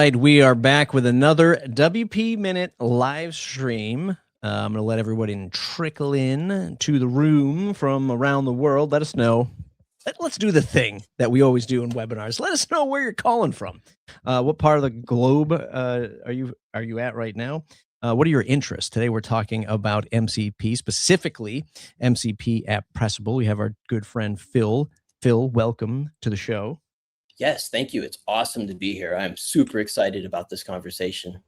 right, we are back with another WP Minute live stream. I'm going to let everybody trickle in to the room from around the world. Let us know. Let's do the thing that we always do in webinars. Let us know where you're calling from. What part of the globe are you at right now? What are your interests? Today we're talking about MCP, specifically MCP at Pressable. We have our good friend Phill. Phill, welcome to the show. Yes, thank you. It's awesome to be here. I'm super excited about this conversation.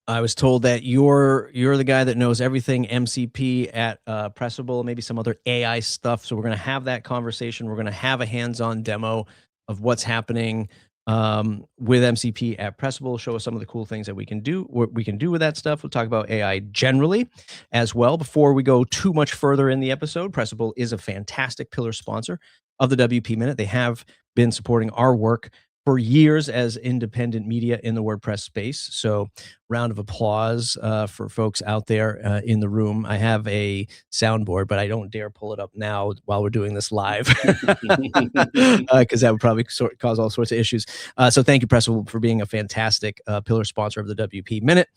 I was told that you're the guy that knows everything MCP at Pressable, maybe some other AI stuff. So we're going to have that conversation. We're going to have a hands-on demo of what's happening with MCP at Pressable. Show us some of the cool things that we can do. What we can do with that stuff. We'll talk about AI generally as well. Before we go too much further in the episode, Pressable is a fantastic pillar sponsor of the WP Minute. They have been supporting our work for years as independent media in the WordPress space. So round of applause for folks out there in the room. I have a soundboard, but I don't dare pull it up now while we're doing this live because that would probably cause all sorts of issues. So thank you, Pressable, for being a fantastic pillar sponsor of the WP Minute.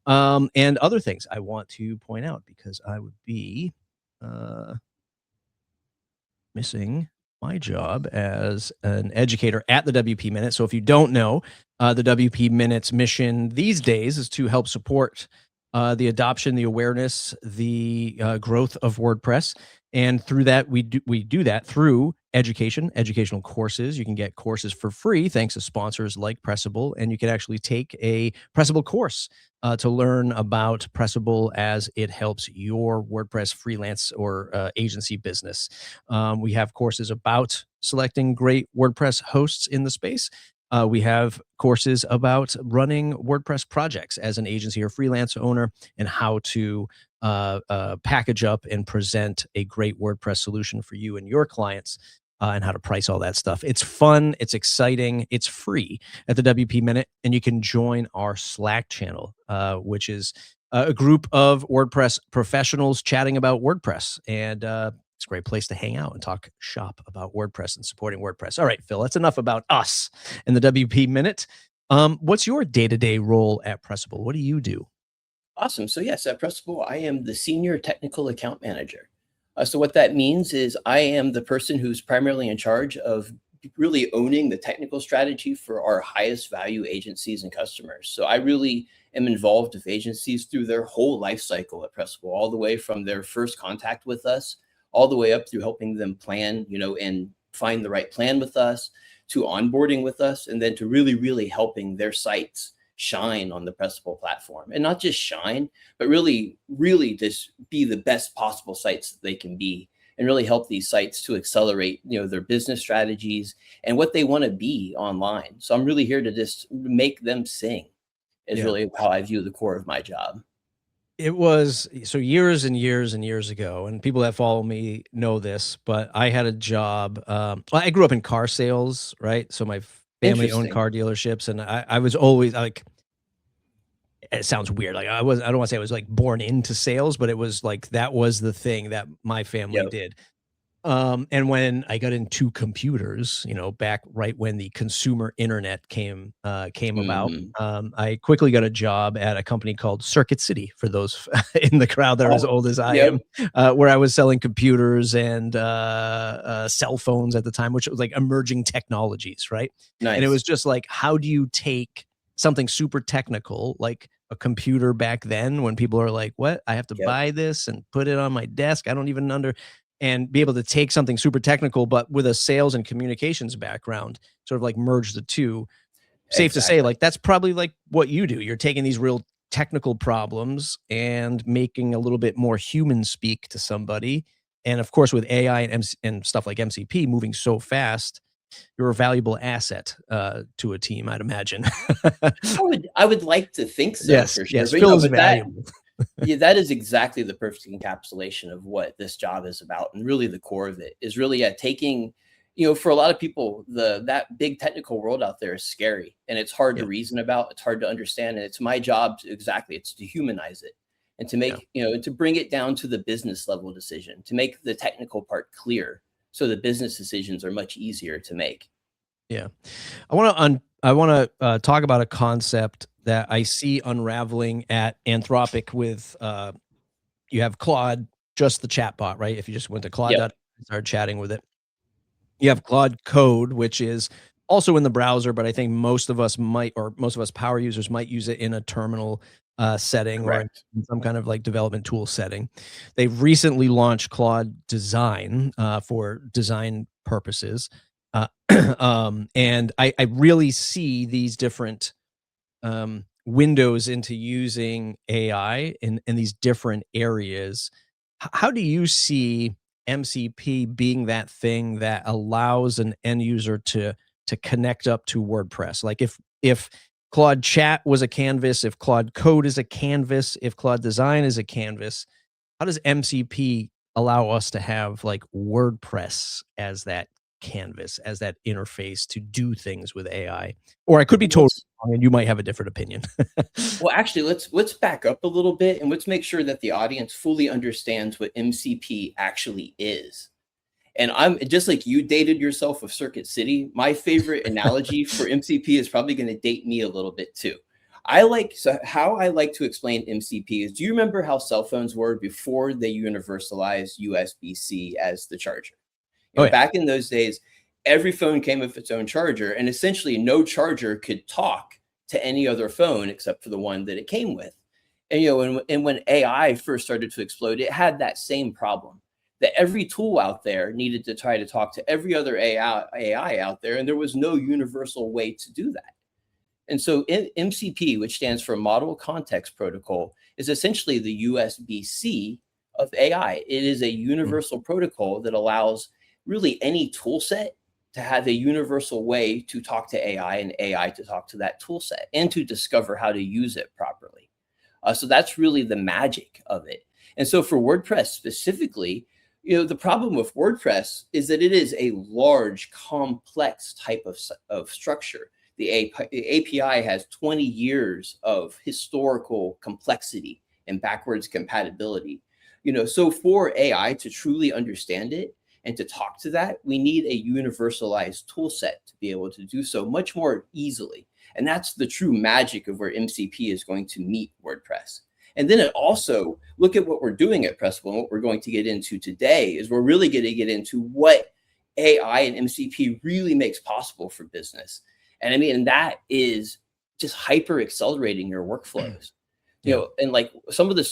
And other things I want to point out because I would be missing my job as an educator at the WP Minute. So if you don't know, the WP Minute's mission these days is to help support the adoption, the awareness, the growth of WordPress. And through that, we do that through educational courses. You can get courses for free thanks to sponsors like Pressable, and you can actually take a Pressable course to learn about Pressable as it helps your WordPress freelance or agency business. We have courses about selecting great WordPress hosts in the space. We have courses about running WordPress projects as an agency or freelance owner and how to package up and present a great WordPress solution for you and your clients. And how to price all that stuff. It's fun. It's exciting. It's free at the WP Minute. And you can join our Slack channel, which is a group of WordPress professionals chatting about WordPress. And it's a great place to hang out and talk shop about WordPress and supporting WordPress. All right, Phill, that's enough about us and the WP Minute. What's your day-to-day role at Pressable? What do you do? Awesome. So yes, at Pressable, I am the Senior Technical Account Manager. So what that means is I am the person who's primarily in charge of really owning the technical strategy for our highest value agencies and customers. So I really am involved with agencies through their whole life cycle at Pressable, all the way from their first contact with us, all the way up through helping them plan, and find the right plan with us, to onboarding with us, and then to really, really helping their sites shine on the Pressable platform. And not just shine, but really, really just be the best possible sites that they can be, and really help these sites to accelerate, their business strategies and what they want to be online. So I'm really here to just make them sing is really how I view the core of my job. It was so years and years and years ago, and people that follow me know this, but I had a job. I grew up in car sales, right? So my family owned car dealerships, and I was always like, it sounds weird. Like I don't want to say I was like born into sales, but it was like, that was the thing that my family did. And when I got into computers, back right when the consumer internet came about, I quickly got a job at a company called Circuit City, for those in the crowd that are as old as I am, where I was selling computers and cell phones at the time, which was like emerging technologies, right? Nice. And it was just like, how do you take something super technical like a computer back then, when people are like, what? I have to buy this and put it on my desk. I don't even and be able to take something super technical, but with a sales and communications background, sort of like merge the two. Safe to say, like, that's probably like what you do. You're taking these real technical problems and making a little bit more human speak to somebody. And of course, with AI and stuff like MCP moving so fast, you're a valuable asset to a team, I'd imagine. I would like to think so. Yes, for sure. Yes, Phill is valuable. That is exactly the perfect encapsulation of what this job is about. And really the core of it is really taking, for a lot of people, that big technical world out there is scary, and it's hard to reason about. It's hard to understand. And it's my job it's to humanize it and to make, to bring it down to the business level decision, to make the technical part clear, so the business decisions are much easier to make. Yeah. I want to I want to talk about a concept that I see unraveling at Anthropic with you have Claude, just the chatbot, right? If you just went to Claude Yep. and started chatting with it. You have Claude Code, which is also in the browser, but I think most of us power users might use it in a terminal setting or in Correct. some kind of like development tool setting. They've recently launched Claude Design for design purposes. Uh, and I really see these different windows into using AI in these different areas. How do you see MCP being that thing that allows an end user to connect up to WordPress? Like if Claude Chat was a canvas, if Claude Code is a canvas, if Claude Design is a canvas, how does MCP allow us to have like WordPress as that canvas, as that interface to do things with AI? Or I could be totally Let's wrong and you might have a different opinion. Well, actually, let's back up a little bit and let's make sure that the audience fully understands what MCP actually is. And I'm just like you dated yourself with Circuit City. My favorite analogy for MCP is probably going to date me a little bit too. How I like to explain MCP is, do you remember how cell phones were before they universalized USB-C as the charger? Oh yeah. Back in those days, every phone came with its own charger, and essentially no charger could talk to any other phone except for the one that it came with. And when AI first started to explode, it had that same problem, that every tool out there needed to try to talk to every other AI out there, and there was no universal way to do that. And so MCP, which stands for Model Context Protocol, is essentially the USB-C of AI. It is a Mm. universal protocol that allows really any tool set to have a universal way to talk to AI and AI to talk to that tool set and to discover how to use it properly. So that's really the magic of it. And so for WordPress specifically, the problem with WordPress is that it is a large, complex type of structure. The API has 20 years of historical complexity and backwards compatibility. So for AI to truly understand it and to talk to that, we need a universalized tool set to be able to do so much more easily. And that's the true magic of where MCP is going to meet WordPress. And then it also, look at what we're doing at Pressable, and what we're going to get into today is we're really going to get into what AI and MCP really makes possible for business. And I mean, and that is just hyper accelerating your workflows. Yeah. And like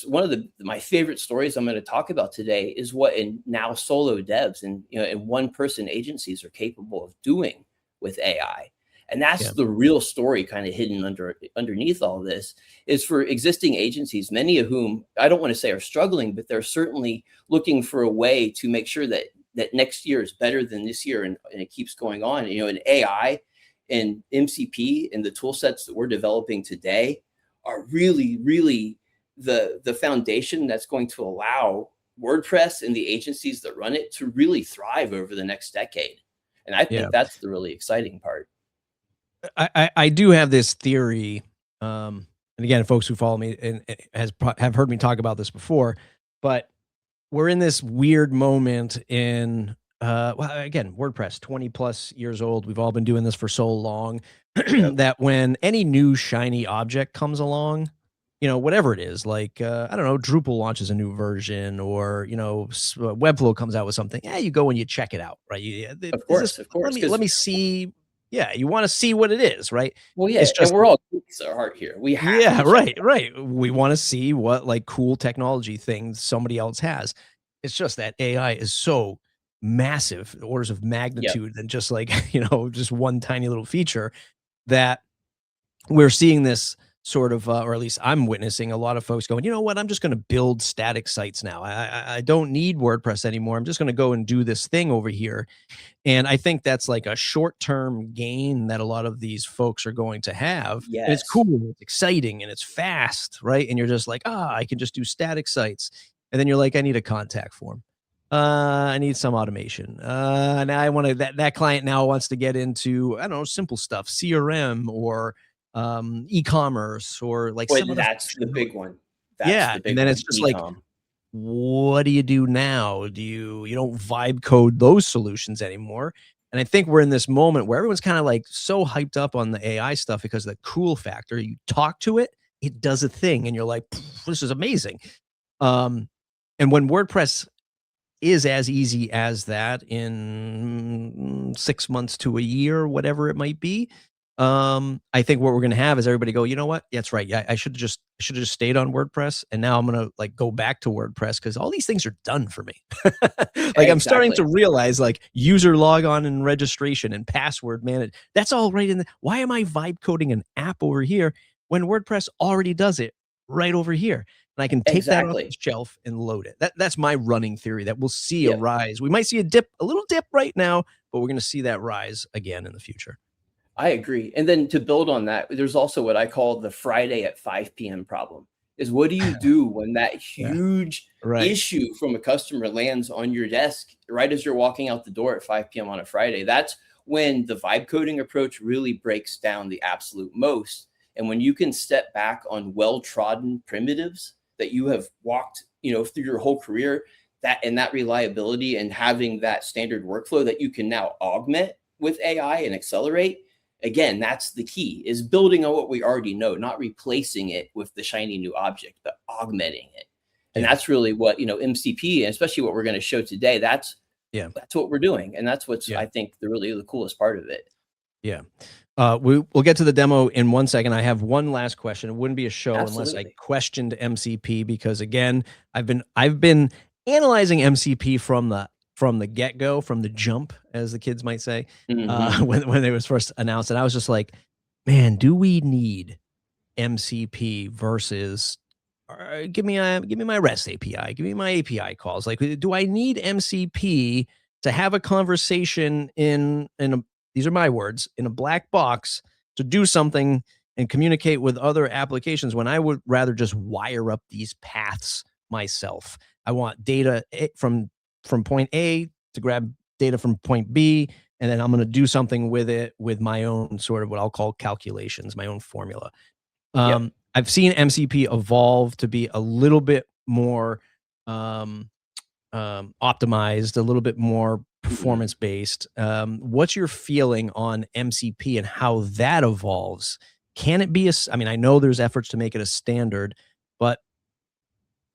one of my favorite stories I'm going to talk about today is what in now solo devs and one person agencies are capable of doing with AI. And that's Yeah. the real story kind of hidden underneath all this, is for existing agencies, many of whom I don't want to say are struggling, but they're certainly looking for a way to make sure that next year is better than this year, and it keeps going on. And AI and MCP and the tool sets that we're developing today are really, really the foundation that's going to allow WordPress and the agencies that run it to really thrive over the next decade. And I Yeah. think that's the really exciting part. I do have this theory, and again, folks who follow me and have heard me talk about this before, but we're in this weird moment in well, again, WordPress 20 plus years old. We've all been doing this for so long Yep. that when any new shiny object comes along, whatever it is, like I don't know, Drupal launches a new version, or Webflow comes out with something. Yeah, you go and you check it out, right? Of Is this? course, of Let course. me let Because me see. Yeah, you want to see what it is, right? well, yeah, It's and just we're all geeks at heart here. We have yeah, to check right, it out. right. We want to see what like cool technology things somebody else has. It's just that AI is so massive, orders of Yep. magnitude than just like, just one tiny little feature, that we're seeing this sort of, or at least I'm witnessing a lot of folks going, you know what, I'm just going to build static sites now. I don't need WordPress anymore. I'm just going to go and do this thing over here. And I think that's like a short-term gain that a lot of these folks are going to have. And it's Yes. cool, it's exciting, and it's fast, right? And you're just like, I can just do static sites. And then you're like, I need a contact form. I need some automation. Now I want to that client now wants to get into, I don't know, simple stuff, CRM or e-commerce or like But some other that's the functionality. big one. That's Yeah. the And big then one, it's just like, e-com. what do you do now? You don't vibe code those solutions anymore. And I think we're in this moment where everyone's kind of like so hyped up on the AI stuff because of the cool factor. You talk to it, it does a thing, and you're like, this is amazing. Um, and when WordPress is as easy as that in 6 months to a year, whatever it might be, I think what we're gonna have is everybody go, "You know what? That's right. Yeah, I should have just stayed on WordPress, and now I'm gonna, like, go back to WordPress because all these things are done for me." Like, I'm starting Exactly. to realize, like, user logon and registration and password manage that's all right in the why am I vibe coding an app over here when WordPress already does it right over here? And I can take that off the Exactly. shelf and load it. That's my running theory that we'll see a Yeah. rise. We might see a little dip right now, but we're gonna see that rise again in the future. I agree. And then to build on that, there's also what I call the Friday at 5 p.m. problem is what do you do when that Yeah, huge right. issue from a customer lands on your desk right as you're walking out the door at 5 p.m. on a Friday? That's when the vibe coding approach really breaks down the absolute most. And when you can step back on well-trodden primitives that you have walked, through your whole career, that reliability and having that standard workflow that you can now augment with AI and accelerate. Again, that's the key, is building on what we already know, not replacing it with the shiny new object, but augmenting it. And Yeah, that's really what, MCP, and especially what we're going to show today, yeah, that's what we're doing. And that's what's, yeah, I think, the coolest part of it. yeah. We'll get to the demo in 1 second. I have one last question. It wouldn't be a show unless I Absolutely. questioned MCP because again, I've been analyzing MCP from the get-go, from the jump, as the kids might say, Hmm. when it was first announced, and I was just like, "Man, do we need MCP versus give me my REST API, give me my API calls. Like, do I need MCP to have a conversation in a these are my words in a black box to do something and communicate with other applications when I would rather just wire up these paths myself? I want data from point A to grab data from point B, and then I'm going to do something with it with my own sort of what I'll call calculations, my own formula. Yep. I've seen MCP evolve to be a little bit more um, optimized, a little bit more Hmm. performance based. What's your feeling on MCP and how that evolves? Can it be I mean, I know there's efforts to make it a standard, but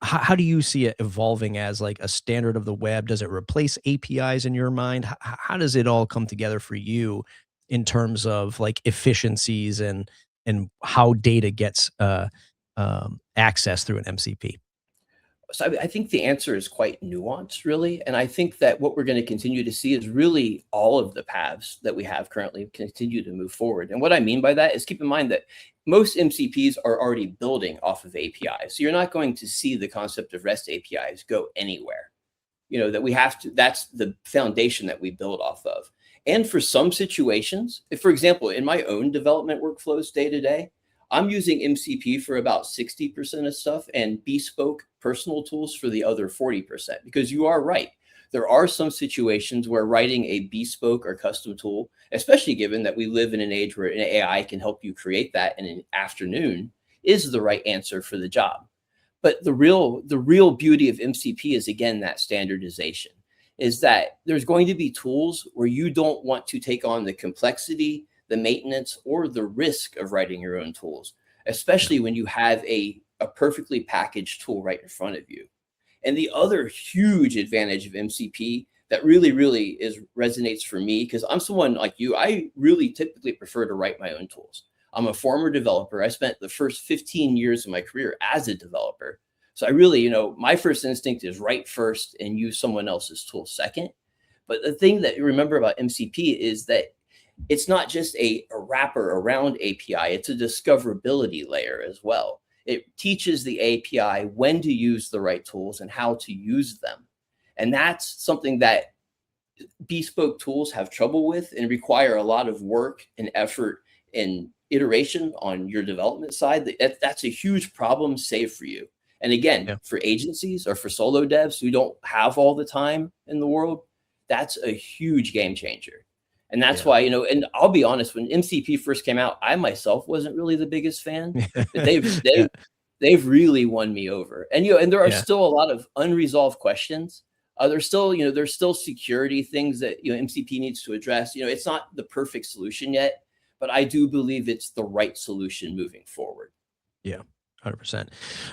how do you see it evolving as like a standard of the web? Does it replace APIs in your mind? How does it all come together for you in terms of like efficiencies and how data gets accessed through an MCP? So I think the answer is quite nuanced, really. And I think that what we're going to continue to see is really all of the paths that we have currently continue to move forward. And what I mean by that is keep in mind that most MCPs are already building off of APIs. So you're not going to see the concept of REST APIs go anywhere. That we have to, that's the foundation that we build off of. And for some situations, if, for example, in my own development workflows day to day, I'm using MCP for about 60% of stuff and bespoke personal tools for the other 40%. Because you are right. There are some situations where writing a bespoke or custom tool, especially given that we live in an age where an AI can help you create that in an afternoon, is the right answer for the job. But the real beauty of MCP is again that standardization is that there's going to be tools where you don't want to take on the complexity, the maintenance, or the risk of writing your own tools, Yeah, especially when you have a perfectly packaged tool right in front of you. And the other huge advantage of MCP that really is resonates for me, because I'm someone like you, I really typically prefer to write my own tools. I'm a former developer. I spent the first 15 years of my career as a developer. So I really, my first instinct is write first and use someone else's tool second. But the thing that you remember about MCP is that it's not just a wrapper around API, it's a discoverability layer as well. It teaches the API when to use the right tools and how to use them. And that's something that bespoke tools have trouble with and require a lot of work and effort and iteration on your development side. That's a huge problem saved for you. And again, yeah, for agencies or for solo devs who don't have all the time in the world, that's a huge game changer. And that's yeah, why, and I'll be honest, when MCP first came out, I myself wasn't really the biggest fan, but yeah, they've really won me over. And and there are yeah, still a lot of unresolved questions, There's still, there's still security things that, MCP needs to address. It's not the perfect solution yet, but I do believe it's the right solution moving forward. Yeah. 100%.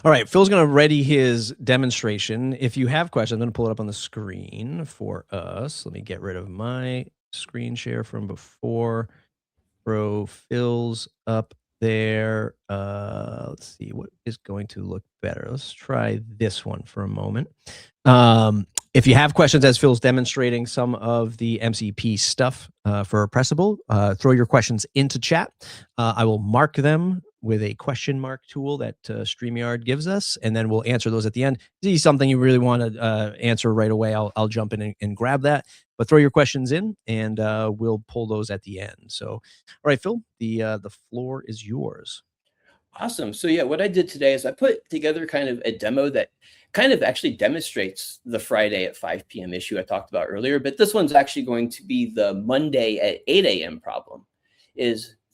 All right, Phil's going to ready his demonstration. If you have questions, I'm going to pull it up on the screen for us. Let me get rid of my screen share from before. Throw Phil's up there. Let's see what is going to look better. Let's try this one for a moment. If you have questions as Phil's demonstrating some of the MCP stuff for Pressable, throw your questions into chat. I will mark them with a question mark tool that StreamYard gives us, and then we'll answer those at the end. If you see something you really want to answer right away, I'll jump in and grab that. But throw your questions in, and we'll pull those at the end. So, all right, Phill, the floor is yours. Awesome. So yeah, what I did today is I put together kind of a demo that kind of actually demonstrates the Friday at 5 p.m. issue I talked about earlier, but this one's actually going to be the Monday at 8 a.m. problem.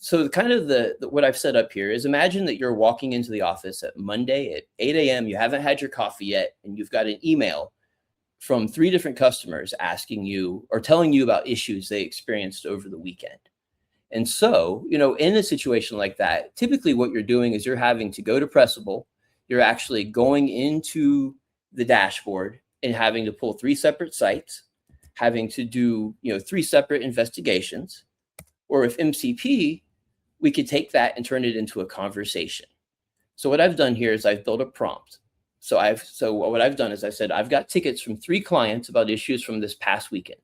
So kind of what I've set up here is, imagine that you're walking into the office at Monday at 8 a.m. You haven't had your coffee yet, and you've got an email from 3 different customers asking you or telling you about issues they experienced over the weekend. And so, in a situation like that, typically what you're doing is you're having to go to Pressable. You're actually going into the dashboard and having to pull 3 separate sites, having to do, 3 separate investigations. Or with MCP, we could take that and turn it into a conversation. So what I've done here is I've built a prompt. So what I've done is I said, I've got tickets from 3 clients about issues from this past weekend.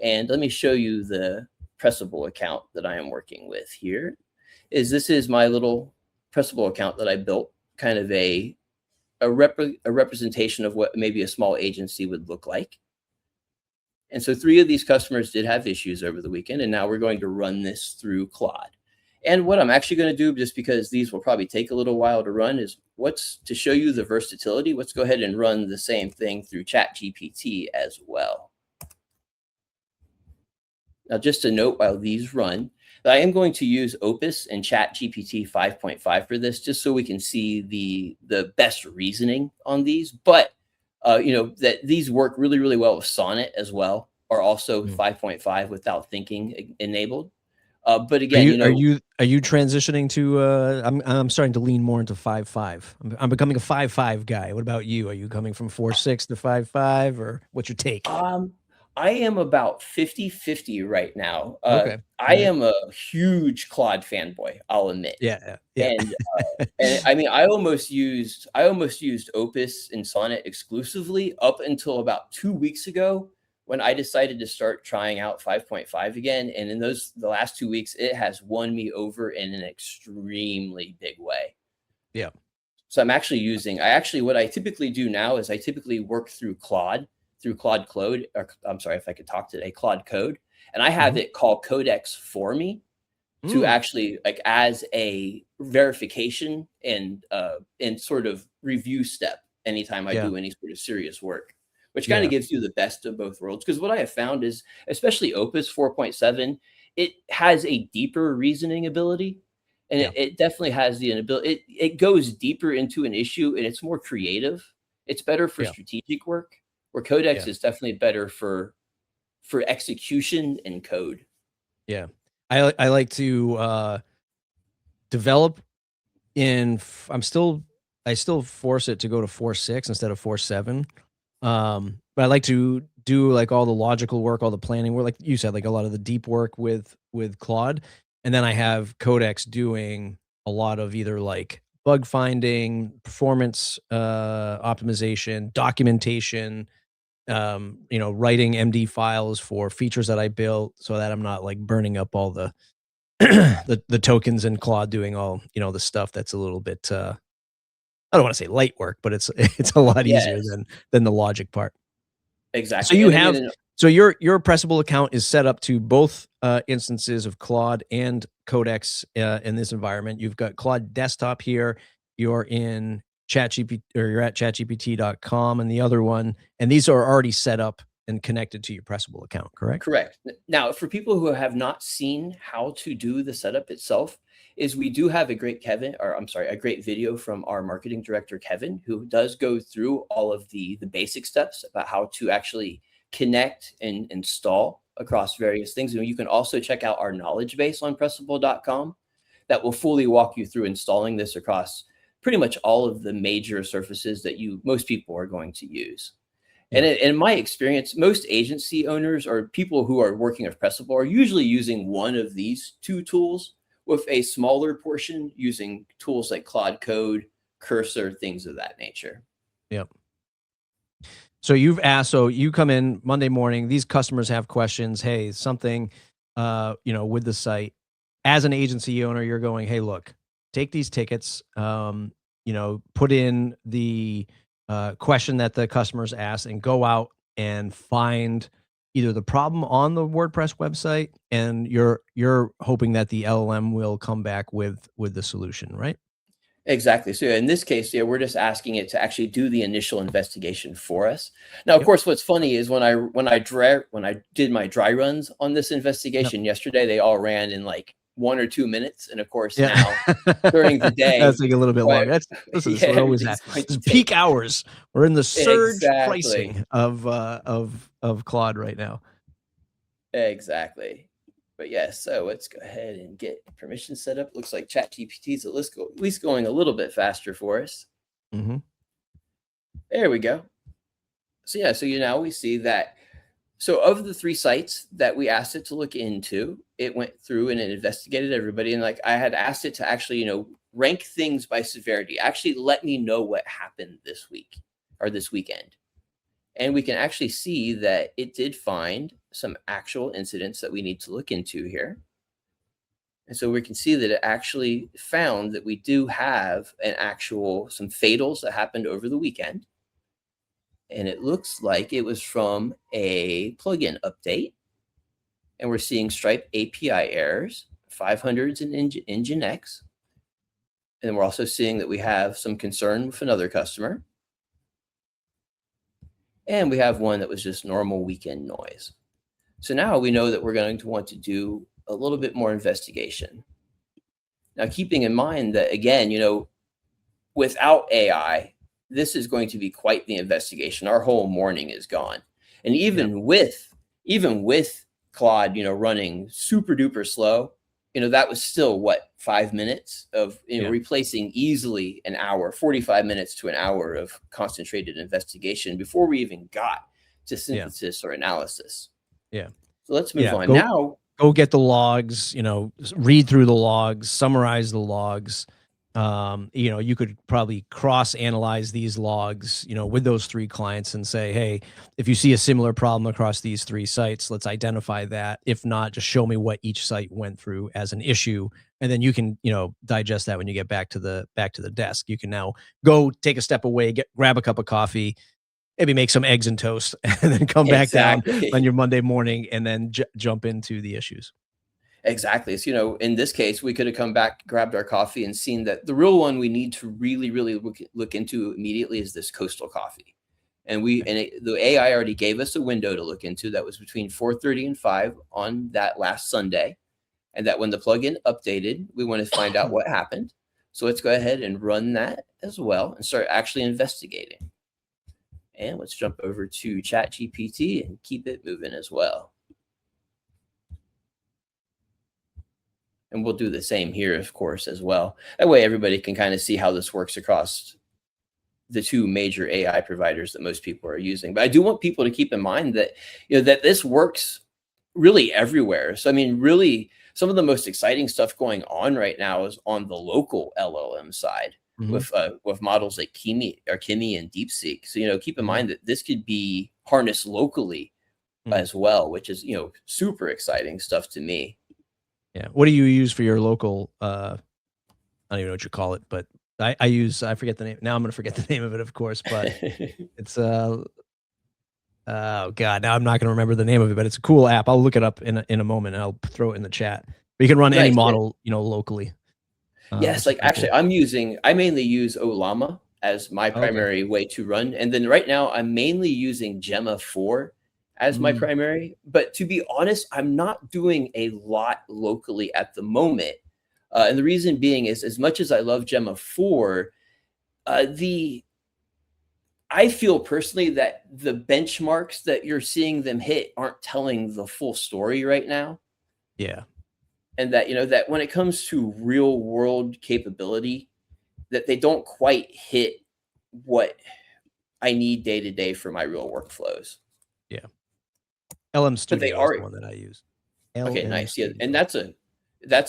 And let me show you the Pressable account that I am working with here. This is my little Pressable account that I built, kind of a representation of what maybe a small agency would look like. And so 3 of these customers did have issues over the weekend, and now we're going to run this through Claude. And what I'm actually going to do, just because these will probably take a little while to run, is to show you the versatility. Let's go ahead and run the same thing through ChatGPT as well. Now, just a note while these run, that I am going to use Opus and ChatGPT 5.5 for this, just so we can see the best reasoning on these. But that these work really, really well with Sonnet as well, are also 5.5 without thinking enabled. But again, are you transitioning to? I'm starting to lean more into 5.5. I'm becoming a 5.5 guy. What about you? Are you coming from 4.6 to 5.5, or what's your take? I am about 50-50 right now. Okay. I am a huge Claude fanboy, I'll admit. Yeah. And I mean, I almost used Opus and Sonnet exclusively up until about 2 weeks ago, when I decided to start trying out 5.5 again. And in the last 2 weeks, it has won me over in an extremely big way. Yeah. So what I typically do now is I typically work through Claude Code, or I'm sorry if I could talk today, Claude Code. And I have it call Codex for me to actually, like, as a verification and sort of review step anytime I do any sort of serious work, which kind of gives you the best of both worlds. Because what I have found is, especially Opus 4.7, it has a deeper reasoning ability. And it definitely has the ability. It goes deeper into an issue, and it's more creative. It's better for strategic work, where Codex is definitely better for execution and code. Yeah. I like to develop in, I still force it to go to 4.6 instead of 4.7. But I like to do like all the logical work, all the planning work, like you said, like a lot of the deep work with Claude. And then I have Codex doing a lot of either like bug finding, performance optimization, documentation, writing MD files for features that I built, so that I'm not like burning up all the the tokens in Claude, doing all, the stuff that's a little bit I don't want to say light work, but it's a lot easier than the logic part. Exactly. So you have so your Pressable account is set up to both instances of Claude and Codex in this environment. You've got Claude Desktop here. You're in ChatGPT, or you're at chatgpt.com, and the other one, and these are already set up and connected to your Pressable account, correct? Correct. Now, for people who have not seen how to do the setup itself, is we do have a great a great video from our marketing director, Kevin, who does go through all of the basic steps about how to actually connect and install across various things. And you can also check out our knowledge base on pressable.com that will fully walk you through installing this across pretty much all of the major surfaces that most people are going to use. Yeah. And in my experience, most agency owners or people who are working with Pressable are usually using one of these two tools, with a smaller portion using tools like Claude Code, Cursor, things of that nature. Yep. So you come in Monday morning, these customers have questions. Hey, something, with the site. As an agency owner, you're going, hey, look, take these tickets, put in the question that the customers ask, and go out and find either the problem on the WordPress website, and you're hoping that the LLM will come back with the solution, right? Exactly. So in this case, we're just asking it to actually do the initial investigation for us. Now, of Yep. course, what's funny is when I did my dry runs on this investigation yesterday, they all ran in like 1 or 2 minutes. And of course, now during the day, that's like a little bit longer. Listen, this is what always everything's happens. going It's to peak take. hours. We're in the surge Exactly. pricing of Claude right now. Exactly. But yes, so let's go ahead and get permission set up. Looks like ChatGPT is at least going a little bit faster for us. Mm-hmm. There we go. So now we see that. So of the 3 sites that we asked it to look into, it went through and it investigated everybody. And like I had asked it to actually, rank things by severity. Actually, let me know what happened this week or this weekend. And we can actually see that it did find some actual incidents that we need to look into here. And so we can see that it actually found that we do have some fatals that happened over the weekend. And it looks like it was from a plugin update. And we're seeing Stripe API errors, 500s in Nginx. And we're also seeing that we have some concern with another customer. And we have one that was just normal weekend noise. So now we know that we're going to want to do a little bit more investigation. Now, keeping in mind that, again, without AI, this is going to be quite the investigation. Our whole morning is gone. And even with Claude, running super duper slow, that was still 5 minutes of replacing easily an hour, 45 minutes to an hour of concentrated investigation before we even got to synthesis or analysis. Yeah. So let's move on now. Go get the logs, read through the logs, summarize the logs. You could probably cross-analyze these logs, with those 3 clients and say, hey, if you see a similar problem across these 3 sites, let's identify that. If not, just show me what each site went through as an issue. And then you can, digest that when you get back to the desk. You can now go take a step away, grab a cup of coffee, maybe make some eggs and toast, and then come back down on your Monday morning and then jump into the issues. Exactly. So, in this case, we could have come back, grabbed our coffee, and seen that the real one we need to really, really look into immediately is this Coastal Coffee. And the AI already gave us a window to look into that was between 4:30 and 5 on that last Sunday. And that when the plugin updated, we want to find out what happened. So let's go ahead and run that as well and start actually investigating. And let's jump over to ChatGPT and keep it moving as well. And we'll do the same here, of course, as well. That way everybody can kind of see how this works across the 2 major AI providers that most people are using. But I do want people to keep in mind that, that this works really everywhere. So, really, some of the most exciting stuff going on right now is on the local LLM side with models like Kimi and DeepSeek. So, keep in mind that this could be harnessed locally as well, which is, super exciting stuff to me. Yeah. What do you use for your local? I don't even know what you call it, but I forget the name. Now I'm going to forget the name of it, of course, but it's oh God, now I'm not going to remember the name of it, but it's a cool app. I'll look it up in a moment and I'll throw it in the chat. But you can run any model, locally. Yes, like actually cool. I mainly use Olama as my primary way to run. And then right now I'm mainly using Gemma 4 as my primary. But to be honest, I'm not doing a lot locally at the moment. And the reason being is, as much as I love Gemma 4, I feel personally that the benchmarks that you're seeing them hit aren't telling the full story right now. Yeah. And that, that when it comes to real world capability, that they don't quite hit what I need day to day for my real workflows. Yeah. LM But they Studio is are the one that I use. okay, LM nice. Yeah, Studio. and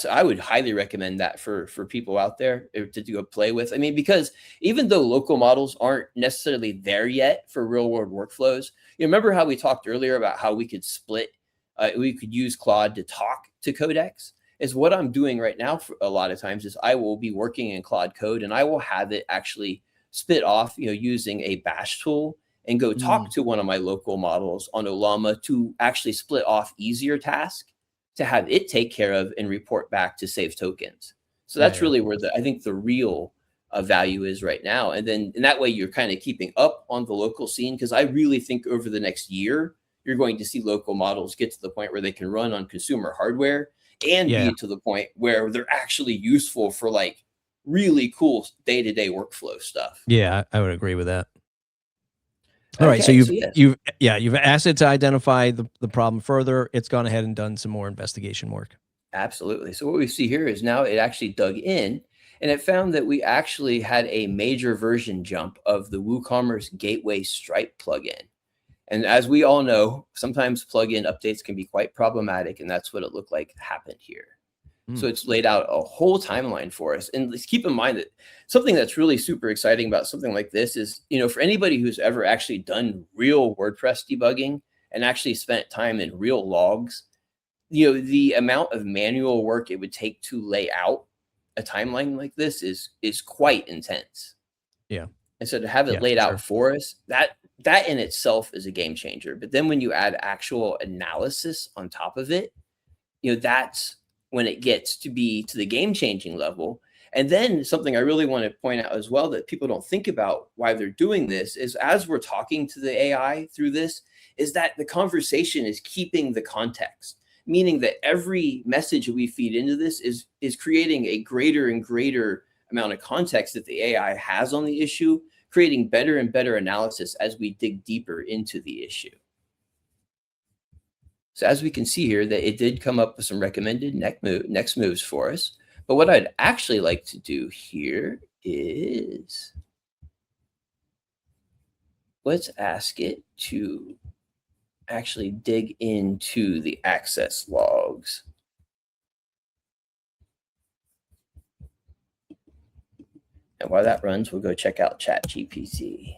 I would highly recommend that for people out there to do a play with. I mean, because even though local models aren't necessarily there yet for real world workflows, you remember how we talked earlier about how we could we could use Claude to talk to Codex. Is what I'm doing right now for a lot of times is I will be working in Claude Code and I will have it actually spit off, using a bash tool and go talk to one of my local models on Olama to actually split off easier tasks to have it take care of and report back to save tokens. So that's really where I think the real value is right now. And then in that way, you're kind of keeping up on the local scene. Because I really think over the next year, you're going to see local models get to the point where they can run on consumer hardware and be to the point where they're actually useful for like really cool day-to-day workflow stuff. Yeah, I would agree with that. All right, so you've asked it to identify the problem further. It's gone ahead and done some more investigation work. Absolutely. So what we see here is now it actually dug in and it found that we actually had a major version jump of the WooCommerce Gateway Stripe plugin. And as we all know, sometimes plugin updates can be quite problematic, and that's what it looked like happened here. So it's laid out a whole timeline for us. And let's keep in mind that something that's really super exciting about something like this is, for anybody who's ever actually done real WordPress debugging and actually spent time in real logs, the amount of manual work it would take to lay out a timeline like this is quite intense. Yeah. And so to have it laid out for us, that in itself is a game changer. But then when you add actual analysis on top of it, that's when it gets to be to the game-changing level. And then something I really want to point out as well that people don't think about why they're doing this is as we're talking to the AI through this, is that the conversation is keeping the context, meaning that every message we feed into this is creating a greater and greater amount of context that the AI has on the issue, creating better and better analysis as we dig deeper into the issue. So as we can see here that it did come up with some recommended next moves for us. But what I'd actually like to do here is let's ask it to actually dig into the access logs. And while that runs, we'll go check out ChatGPT.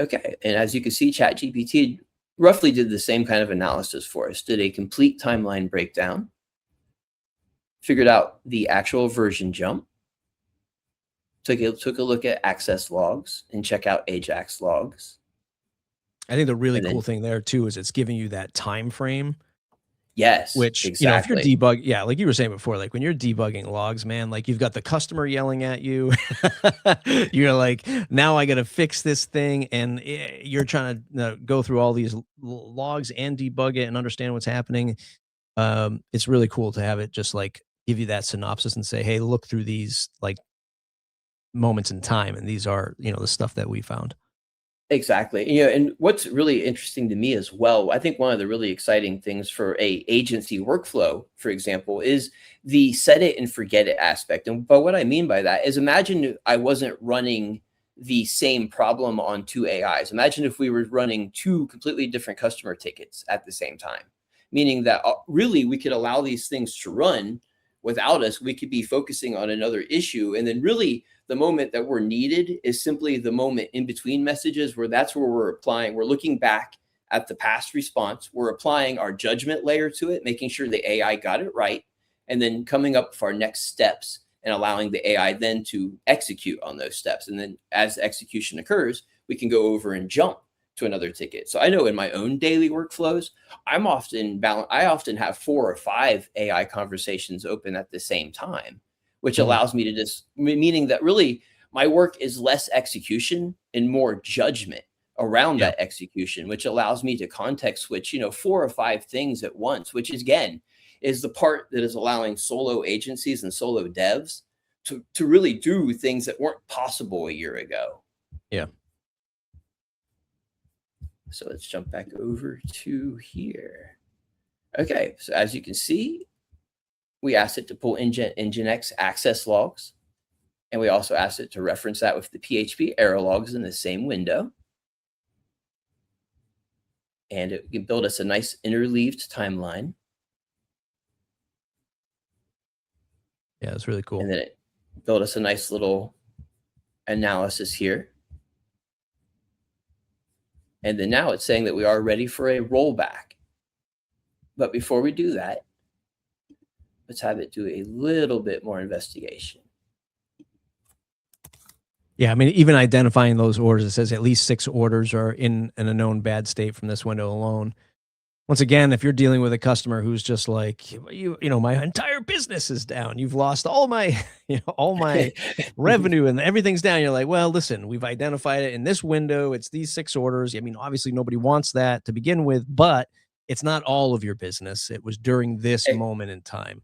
Okay, and as you can see, ChatGPT roughly did the same kind of analysis for us, did a complete timeline breakdown, figured out the actual version jump, took a look at access logs and check out Ajax logs. I think the really cool thing there too is it's giving you that time frame. Yes, which, exactly. if you're debugging, like you were saying before, like when you're debugging logs, man, like you've got the customer yelling at you, you're like, now I got to fix this thing. And you're trying to go through all these logs and debug it and understand what's happening. It's really cool to have it just like give you that synopsis and say, hey, look through these like moments in time. And these are, the stuff that we found. Exactly. And what's really interesting to me as well, I think one of the really exciting things for a agency workflow, for example, is the set it and forget it aspect. But what I mean by that is imagine I wasn't running the same problem on two AIs. Imagine if we were running two completely different customer tickets at the same time, meaning that really we could allow these things to run without us. We could be focusing on another issue. And then really the moment that we're needed is simply the moment in between messages where that's where we're looking back at the past response. We're applying our judgment layer to it, making sure the AI got it right, and then coming up with our next steps and allowing the AI then to execute on those steps. And then as execution occurs, we can go over and jump to another ticket. So I know in my own daily workflows, I often have 4 or 5 AI conversations open at the same time, which allows me to meaning that really my work is less execution and more judgment around that execution, which allows me to context switch, 4 or 5 things at once, which is, again, is the part that is allowing solo agencies and solo devs to really do things that weren't possible a year ago. Yeah. So let's jump back over to here. Okay, so as you can see, we asked it to pull Nginx access logs, and we also asked it to reference that with the PHP error logs in the same window. And it can build us a nice interleaved timeline. Yeah, it's really cool. And then it built us a nice little analysis here. And then now it's saying that we are ready for a rollback. But before we do that, let's have it do a little bit more investigation. Yeah, I mean, even identifying those orders, it says at least 6 orders are in a known bad state from this window alone. Once again, if you're dealing with a customer who's just like, you know, my entire business is down. You've lost all my, all my revenue and everything's down. You're like, well, listen, we've identified it in this window. It's these 6 orders. I mean, obviously nobody wants that to begin with, but it's not all of your business. It was during this moment in time.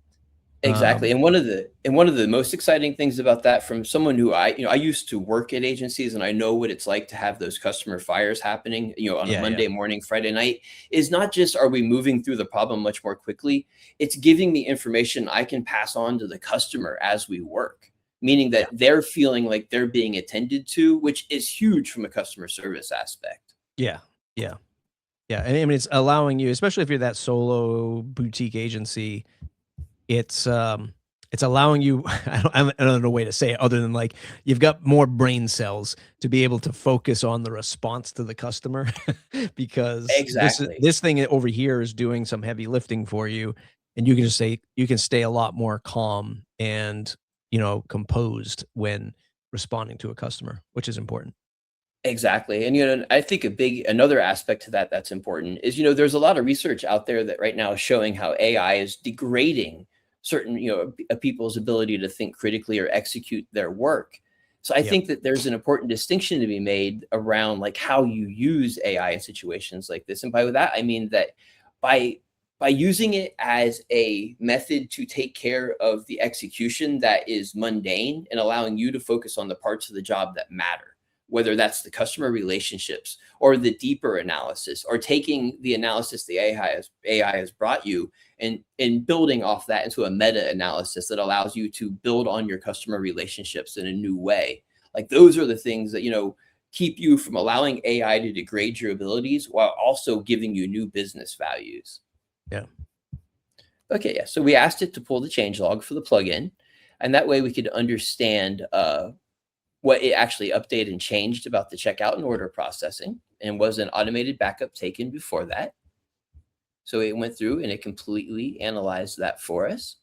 Exactly. And one of the most exciting things about that, from someone who I used to work at agencies, and I know what it's like to have those customer fires happening, on a Monday morning, Friday night, is not just are we moving through the problem much more quickly, it's giving me information I can pass on to the customer as we work, meaning that they're feeling like they're being attended to, which is huge from a customer service aspect. Yeah. Yeah. Yeah. I mean, it's allowing you, especially if you're that solo boutique agency, it's allowing you, I don't know a way to say it other than like you've got more brain cells to be able to focus on the response to the customer because this thing over here is doing some heavy lifting for you, and you can just say you can stay a lot more calm and composed when responding to a customer, which is important. Exactly. And, I think another aspect to that that's important is, there's a lot of research out there that right now is showing how AI is degrading certain, people's ability to think critically or execute their work. So I think that there's an important distinction to be made around like how you use AI in situations like this. And by that, I mean that by using it as a method to take care of the execution that is mundane and allowing you to focus on the parts of the job that matter, whether that's the customer relationships or the deeper analysis, or taking the analysis the AI has brought you and building off that into a meta analysis that allows you to build on your customer relationships in a new way. Like those are the things that, keep you from allowing AI to degrade your abilities while also giving you new business values. Yeah. Okay. Yeah. So we asked it to pull the changelog for the plugin, and that way we could understand, what it actually updated and changed about the checkout and order processing, and was an automated backup taken before that. So it went through and it completely analyzed that for us.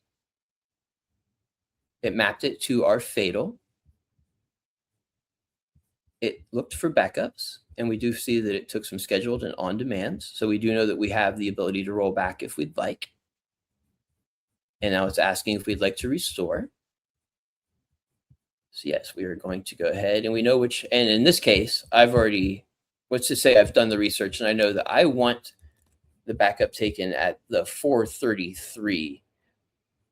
It mapped it to our fatal. It looked for backups, and we do see that it took some scheduled and on demands. So we do know that we have the ability to roll back if we'd like. And now it's asking if we'd like to restore. So yes, we are going to go ahead, and we know which, and in this case, I've done the research, and I know that I want the backup taken at the 433,